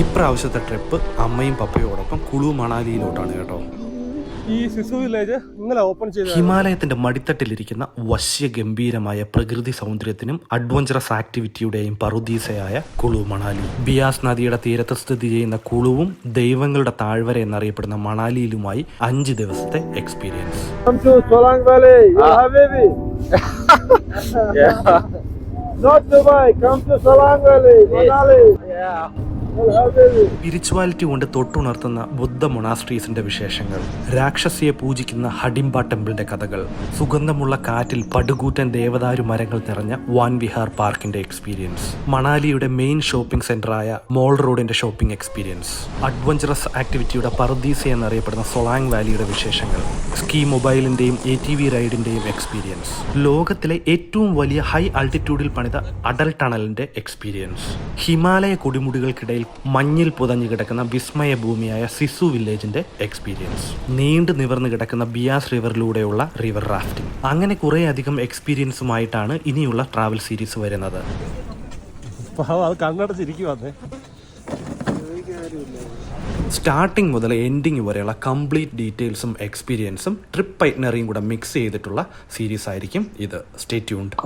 ഇപ്രാവശ്യത്തെ ട്രിപ്പ് അമ്മയും പപ്പയോടൊപ്പം കുളു മണാലിയിലോട്ടാണ് കേട്ടോ. ഈ സിസു വില്ലേജ് ഇന്നലെ ഓപ്പൺ ചെയ്ത ഹിമാലയത്തിന്റെ മടിത്തട്ടിലിരിക്കുന്ന വശ്യഗംഭീരമായ പ്രകൃതി സൗന്ദര്യത്തിനും അഡ്വഞ്ചറസ് ആക്ടിവിറ്റിയുടെയും പറുദീസയായ കുളു മണാലി. ബിയാസ് നദിയുടെ തീരത്ത് സ്ഥിതി ചെയ്യുന്ന കുളുവും ദൈവങ്ങളുടെ താഴ്വര എന്നറിയപ്പെടുന്ന മണാലിയിലുമായി 5 ദിവസത്തെ എക്സ്പീരിയൻസ്. സ്പിരിച്വാലിറ്റി കൊണ്ട് തൊട്ടുണർത്തുന്ന ബുദ്ധ മൊണാസ്ട്രീസിന്റെ വിശേഷങ്ങൾ, രാക്ഷസിയെ പൂജിക്കുന്ന ഹഡിംബ ടെമ്പിളിന്റെ കഥകൾ, സുഗന്ധമുള്ള കാറ്റിൽ പടുകൂറ്റൻ ദേവദാരു മരങ്ങൾ നിറഞ്ഞ വാൻ വിഹാർ പാർക്കിന്റെ എക്സ്പീരിയൻസ്, മണാലിയുടെ മെയിൻ ഷോപ്പിംഗ് സെന്ററായ മോൾ റോഡിന്റെ ഷോപ്പിംഗ് എക്സ്പീരിയൻസ്, അഡ്വഞ്ചറസ് ആക്ടിവിറ്റിയുടെ പറുദീസ എന്നറിയപ്പെടുന്ന സൊളാങ് വാലിയുടെ വിശേഷങ്ങൾ, സ്കീ മൊബൈലിന്റെയും ATV റൈഡിന്റെയും എക്സ്പീരിയൻസ്, ലോകത്തിലെ ഏറ്റവും വലിയ ഹൈ ആൾട്ടിറ്റ്യൂഡിൽ പണിത അടൽ ടണലിന്റെ എക്സ്പീരിയൻസ്, ഹിമാലയ കൊടുമുടികൾക്കിടയിൽ മഞ്ഞിൽ പുതഞ്ഞു കിടക്കുന്ന വിസ്മയ ഭൂമിയായ സിസു വില്ലേജിന്റെ എക്സ്പീരിയൻസ്, നീണ്ടു നിവർന്നു കിടക്കുന്ന ബിയാസ് റിവറിലൂടെയുള്ള റിവർ റാഫ്റ്റിംഗ്. അങ്ങനെ കുറെ അധികം എക്സ്പീരിയൻസുമായിട്ടാണ് ഇനിയുള്ള ട്രാവൽ സീരീസ് വരുന്നത്. സ്റ്റാർട്ടിംഗ് മുതൽ എൻഡിങ് വരെയുള്ള കംപ്ലീറ്റ് ഡീറ്റെയിൽസും എക്സ്പീരിയൻസും ട്രിപ്പ് ഐറ്റ്നറിയും കൂടെ മിക്സ് ചെയ്തിട്ടുള്ള സീരീസ് ആയിരിക്കും ഇത്. Stay tuned.